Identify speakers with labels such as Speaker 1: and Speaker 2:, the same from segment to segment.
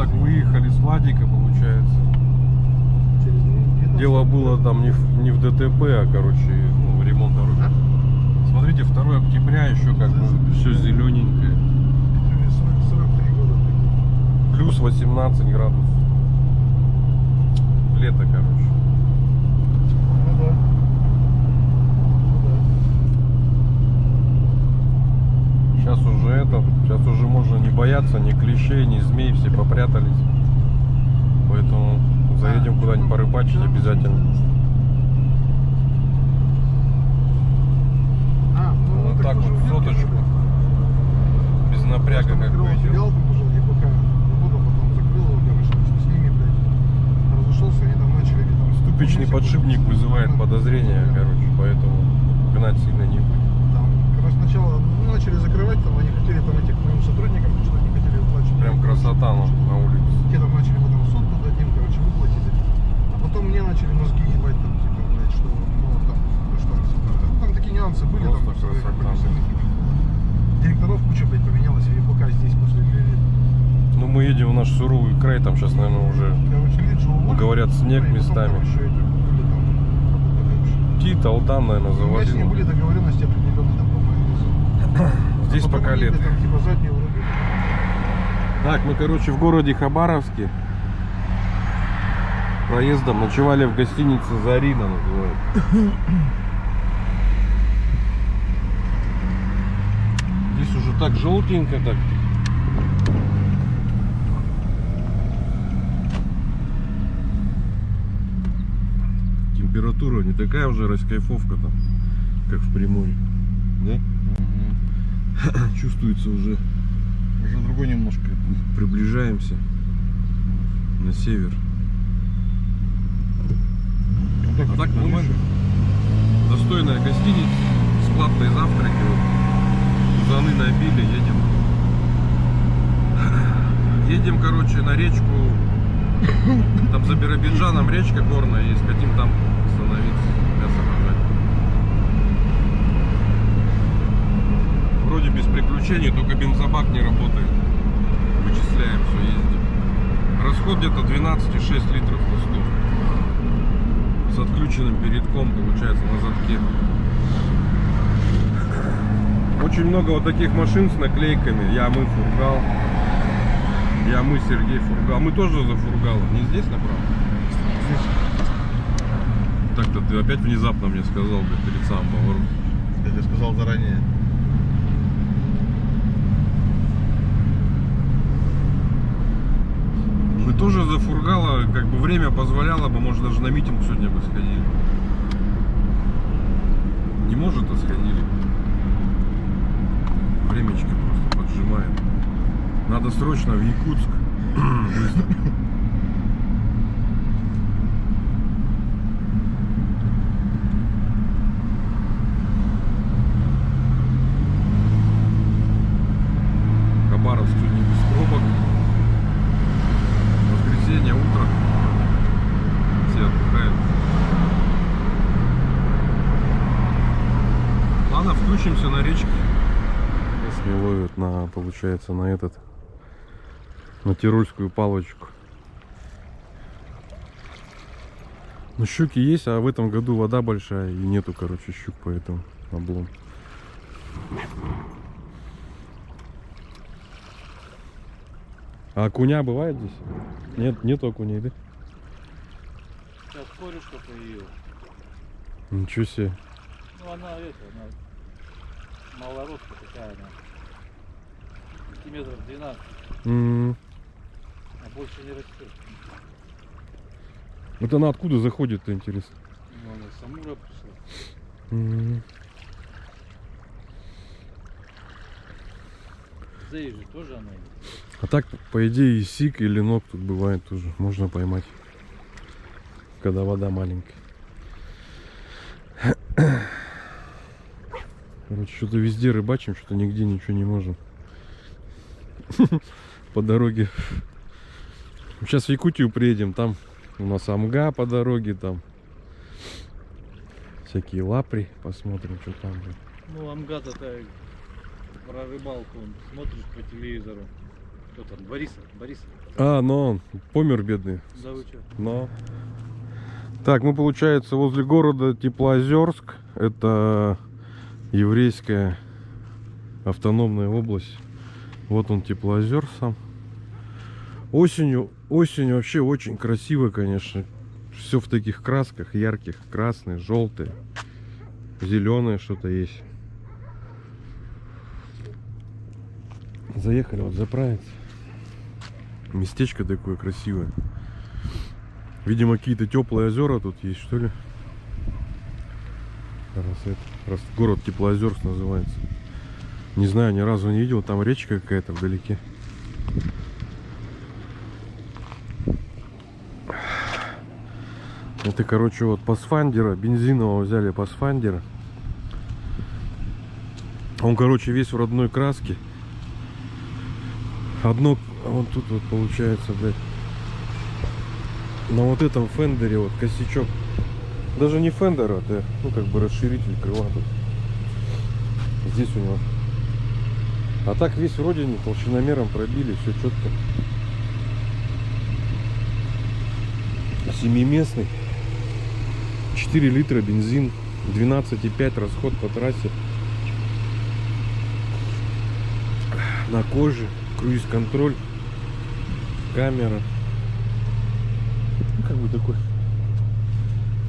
Speaker 1: так выехали с Владика, получается. Дело было там не в ДТП, а, короче, ну, ремонт дороги. Смотрите, 2 октября еще как бы все зелененькое.
Speaker 2: 43 года.
Speaker 1: Плюс 18 градусов. Лето, короче.
Speaker 2: Ну да.
Speaker 1: Сейчас уже можно не бояться ни клещей, ни змей, все попрятались. Поэтому заедем куда-нибудь порыбачить обязательно.
Speaker 2: Ну
Speaker 1: Вот так вот в соточку. Без напряга как бы идем.
Speaker 2: Филиал тут уже, и пока работал, потом закрыл его, короче, с ними, блядь, разошелся, они там начали там...
Speaker 1: Ступичный подшипник вызывает подозрения, короче, поэтому гнать сильно не будет.
Speaker 2: Там, короче, сначала начали закрывать, там они хотели там этих моим сотрудникам, потому что они хотели выплачивать.
Speaker 1: Прям красота на улице.
Speaker 2: Те там начали в этом сотку дадим, короче, выплатить. А потом мне начали мозги ебать там, типа, блядь, что, ну, там, ну что, типа, там такие нюансы были,
Speaker 1: Просто
Speaker 2: там,
Speaker 1: красота.
Speaker 2: директоров куча, блядь, поменялась, или пока здесь после лет.
Speaker 1: Ну мы едем в наш суровый край, там сейчас, наверное, уже,
Speaker 2: Короче, Лиджи уволили,
Speaker 1: говорят, снег
Speaker 2: и потом,
Speaker 1: местами.
Speaker 2: короче, эти были там, работали вообще.
Speaker 1: Тит, Алдан, наверное,
Speaker 2: У меня с ним
Speaker 1: завалил.
Speaker 2: были договоренности определенные там по майонезу.
Speaker 1: Здесь
Speaker 2: Потом
Speaker 1: пока
Speaker 2: они,
Speaker 1: лето.
Speaker 2: там, типа, заднюю вроде.
Speaker 1: Так, мы, короче, в городе Хабаровске. Проездом ночевали в гостинице Зарина, называется. Здесь уже так желтенько, так. Температура не такая уже раскайфовка там, как в Приморье. Да? Чувствуется уже
Speaker 2: Другой немножко.
Speaker 1: приближаемся на север. А так нормально. Достойная гостиница, бесплатные завтраки. Вот. Пузаны набили, едем. Едем, короче, на речку. Там за Биробиджаном речка горная есть. Хотим там остановиться, мясо пожарить. Вроде без приключений, только бензобак не работает. Вычисляем, все, ездим. Расход где-то 12,6 литров на 100. С отключенным передком, получается, на задке. Очень много вот таких машин с наклейками. Я, мы, Фургал. Я, мы, Сергей, Фургал. Мы тоже за Фургала. Не здесь направо?
Speaker 2: Здесь.
Speaker 1: Так-то ты опять внезапно мне сказал, блядь, перед самым поворотом.
Speaker 2: Я тебе сказал заранее.
Speaker 1: Мы тоже за Фургала, как бы время позволяло бы, может даже на митинг сегодня бы сходили. Не может, а сходили. Времечко просто поджимает. Надо срочно в Якутск. Быстро. Хабаровск сегодня без пробок. Воскресенье, утро. Все отдыхают. Ладно, включимся на речке. Если ловят на, получается, на тирольскую палочку. Ну, щуки есть, а в этом году вода большая и нету, короче, щук, поэтому облом. А окуня бывает здесь? Нет, нету окуней, да?
Speaker 3: Сейчас корюшка появилась.
Speaker 1: Ничего себе.
Speaker 3: Ну она малоросская такая она. Сантиметров 12. А больше не растет.
Speaker 1: Вот она откуда заходит-то, интересно?
Speaker 3: Ну, она с Амура пришла. Здесь же тоже она есть.
Speaker 1: А так, по идее, и сик, и ленок тут бывает тоже. Можно поймать, когда вода маленькая. Короче, что-то везде рыбачим, что-то нигде ничего не можем. По дороге. Сейчас в Якутию приедем, там у нас амга по дороге, там всякие лапри, посмотрим, что там будет.
Speaker 3: Ну, амга такая про рыбалку, он смотришь по телевизору. Кто там? Борисов.
Speaker 1: А, но он помер, бедный.
Speaker 3: Да вы чё?
Speaker 1: Но. Так, мы, получается, возле города Теплоозерск. Это еврейская автономная область. Вот он, Теплоозерск сам. Осенью вообще очень красиво, конечно. Все в таких красках ярких. Красные, желтые, зеленые что-то есть. Заехали вот заправиться. Местечко такое красивое. Видимо, какие-то теплые озера тут есть, что ли. Раз город Теплоозерск называется. Не знаю, ни разу не видел. Там речка какая-то вдалеке. Это, короче, вот Pathfinder, бензинового взяли Pathfinder. Он, короче, весь в родной краске. Одно, вот тут вот получается, блядь, на вот этом фендере вот косячок. Даже не фендер, это, ну, как бы расширитель крыла тут. Здесь у него. А так весь вроде не толщиномером пробили, все четко. 7-местный. 4 литра бензин. 12,5 расход по трассе. На коже. Круиз-контроль. Камера. Ну, как бы такой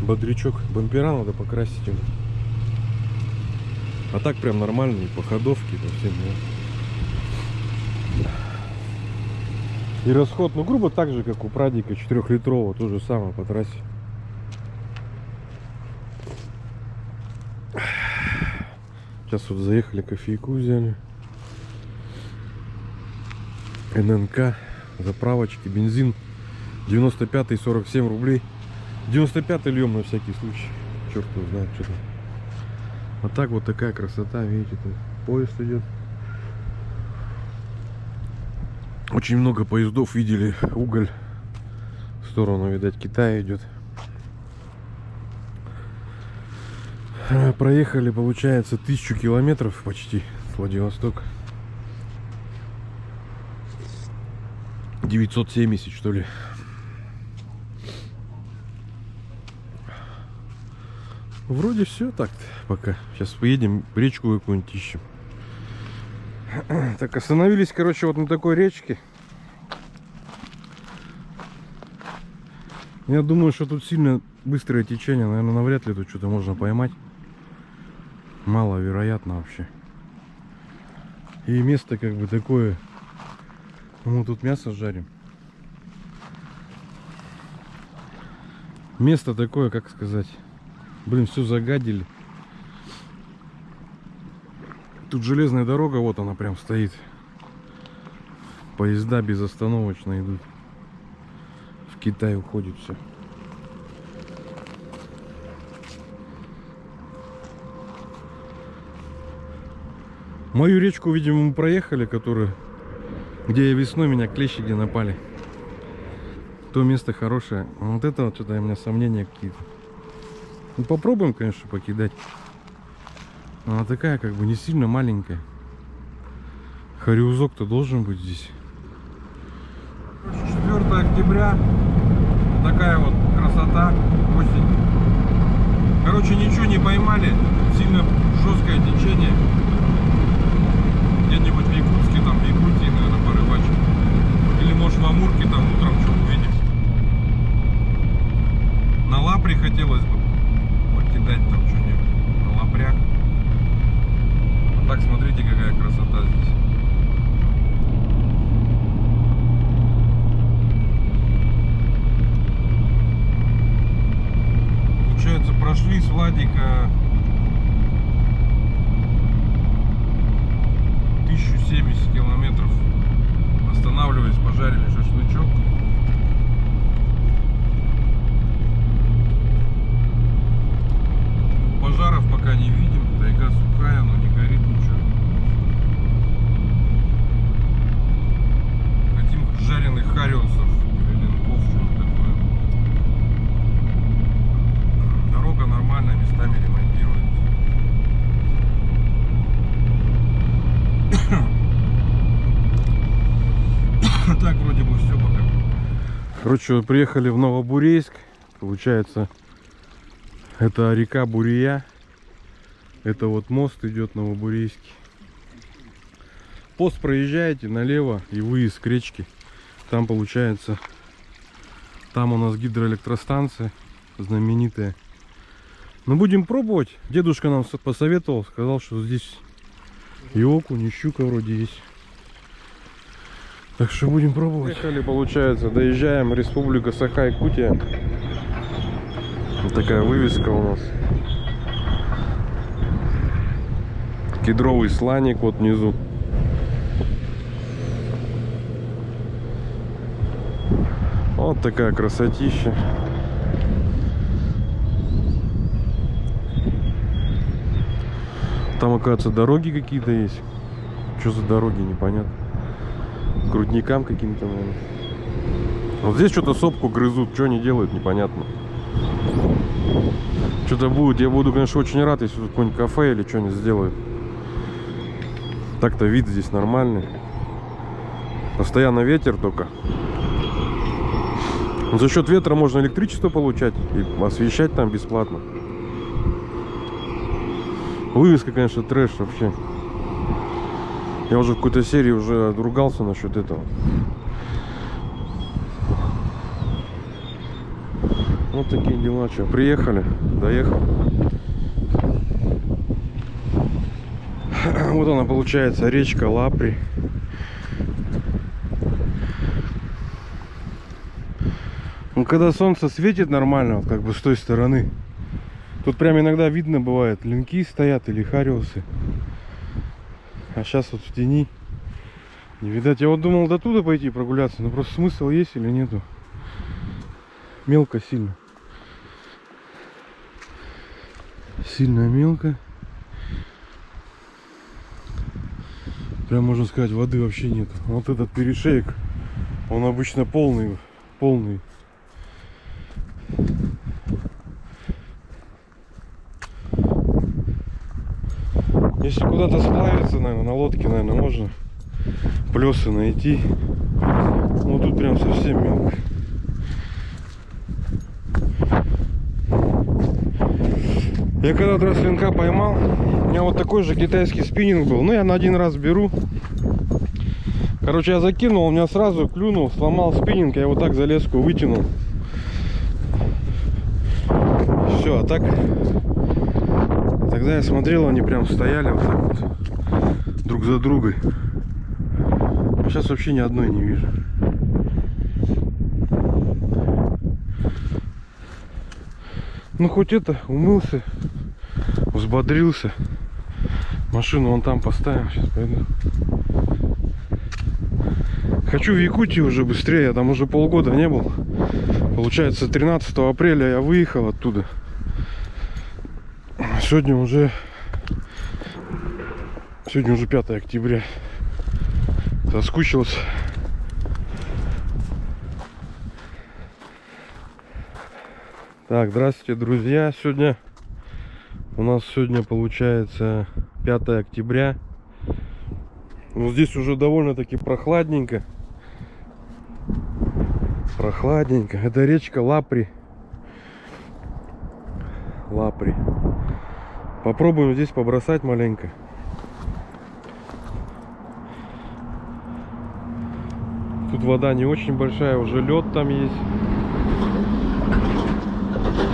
Speaker 1: бодрячок. Бампера надо покрасить ему. А так прям нормальные по ходовке, по всем. И расход, ну, грубо так же, как у Прадика 4-литрового, то же самое по трассе. Сейчас вот заехали, кофейку взяли. ННК, заправочки, бензин 95-й 47 рублей. 95-й льем на всякий случай. Черт его знает, что там. Вот так вот такая красота, видите, тут поезд идет. Очень много поездов видели, уголь в сторону, видать, Китая идет. Проехали, получается, 1000 километров почти с Владивостока. 970, что ли. Вроде все так пока. Сейчас поедем, речку какую-нибудь ищем. Так, остановились, короче, вот на такой речке. Я думаю, что тут сильно быстрое течение. Наверное, навряд ли тут что-то можно поймать. Маловероятно вообще. И место как бы такое. Мы тут мясо жарим. Место такое, как сказать. Блин, все загадили. Тут железная дорога, вот она прям стоит. Поезда безостановочно идут. В Китай уходит все. Мою речку, видимо, мы проехали, которую, где весной меня клещи где напали. То место хорошее. А вот это вот что-то у меня сомнения какие-то. Ну, попробуем, конечно, покидать. Она такая, как бы, не сильно маленькая. Хариузок-то должен быть здесь. 4 октября. Такая вот красота. Осень. Короче, ничего не поймали. Сильно жесткое течение. Где-нибудь в Якутске, там в Якутии, наверное, порыбачим. Или может в Амурке там утром что увидим. На лапре хотелось бы покидать там что-нибудь. На лапрях. А так смотрите, какая красота здесь. Получается, прошли с Владика 1070 километров. Останавливались, пожарили шашлычок. Пожаров пока не видим. Тайга сухая, но не горит ничего. Хотим жареных хариусов или ленков, что-то такое. Дорога нормальная, местами ремонтируется. Так вроде бы все пока. Короче, вот приехали в Новобурейск. Получается, это река Бурия. Это вот мост идет Новобурейский. Пост проезжаете налево и выезд к речке. Там получается, там у нас гидроэлектростанция знаменитая. Но будем пробовать. Дедушка нам посоветовал, сказал, что здесь и окунь, и щука вроде есть. Так что будем пробовать. Приехали, получается, доезжаем, Республика Саха-Якутия. Вот такая вывеска у нас. Кедровый сланик вот внизу. Вот такая красотища. Там, оказывается, дороги какие-то есть. Что за дороги, непонятно. К рудникам каким-то, наверное. Вот здесь что-то сопку грызут. Что они делают, непонятно. Что-то будет. Я буду, конечно, очень рад, если тут какое-нибудь кафе или что-нибудь сделают. Так-то вид здесь нормальный. Постоянно ветер только. Но за счет ветра можно электричество получать и освещать там бесплатно. Вывеска, конечно, трэш вообще. Я уже в какой-то серии уже ругался насчет этого. Вот такие дела. Что, приехали, доехали. Вот она, получается, речка Лапри. Ну, когда солнце светит нормально, вот как бы с той стороны, тут прям иногда видно бывает, линки стоят или хариусы. А сейчас вот в тени не видать. Я вот думал до туда пойти прогуляться, но просто смысл есть или нету. Мелко сильно. Сильно мелко. Прям можно сказать, воды вообще нет. Вот этот перешеек, он обычно полный. Если куда-то сплавиться, наверное, на лодке, наверное, можно плесы найти. Ну тут прям совсем мелко. Я когда-то раз линка поймал, у меня вот такой же китайский спиннинг был. Ну я на один раз беру. Короче, я закинул, у меня сразу клюнул, сломал спиннинг, я его так за леску вытянул. Все, а так... Тогда я смотрел, они прям стояли вот так вот, друг за другой. А сейчас вообще ни одной не вижу. Ну хоть это, умылся, взбодрился. Машину вон там поставим, сейчас пойду. Хочу в Якутию уже быстрее, я там уже полгода не был. Получается, 13 апреля я выехал оттуда. Сегодня уже 5 октября. Соскучился. Так, здравствуйте, друзья. У нас сегодня получается 5 октября. Ну, здесь уже довольно-таки прохладненько. Это речка Лапри. Попробуем здесь побросать маленько. Тут вода не очень большая, уже лед там есть.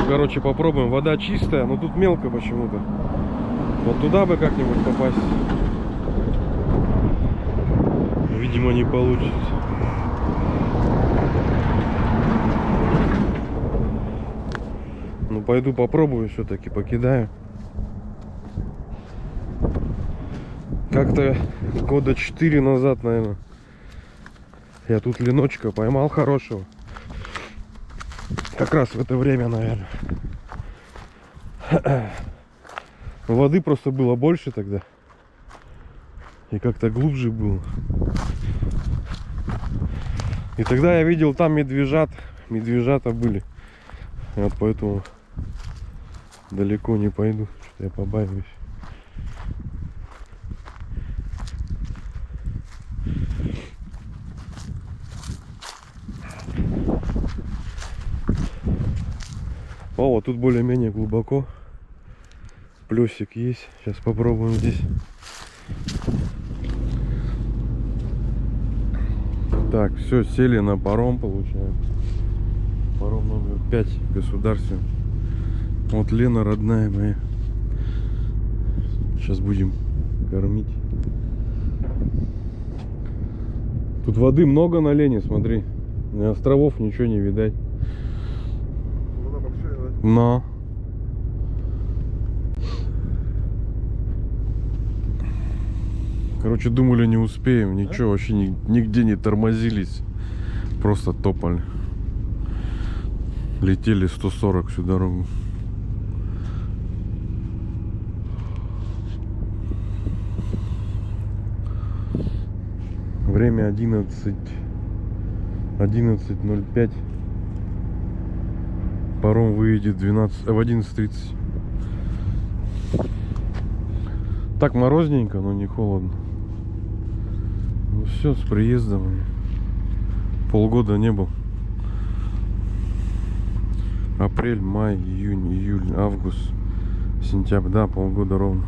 Speaker 1: Короче, попробуем. Вода чистая, но тут мелко почему-то. Вот туда бы как-нибудь попасть. Видимо, не получится. Ну, пойду попробую все-таки, покидаю. Как-то года 4 назад, наверное, я тут леночка поймал хорошего. Как раз в это время, наверное. Воды просто было больше тогда. И как-то глубже было. И тогда я видел там медвежата были. И вот поэтому далеко не пойду, что я побаиваюсь. О, вот тут более-менее глубоко. Плюсик есть. Сейчас попробуем здесь. Так, все, сели на паром, получается. Паром номер 5 государственный. Вот Лена, родная моя. Сейчас будем кормить. Тут воды много на Лене, смотри. Ни островов ничего не видать.
Speaker 2: Вода большая, да?
Speaker 1: Но. Короче, думали, не успеем. Ничего, вообще нигде не тормозились. Просто топали. Летели 140 всю дорогу. Время 11:05. Паром выедет в 11:30. Так морозненько, но не холодно. Ну все, с приездом. Полгода не был. Апрель, май, июнь, июль, август, сентябрь. Да, полгода ровно.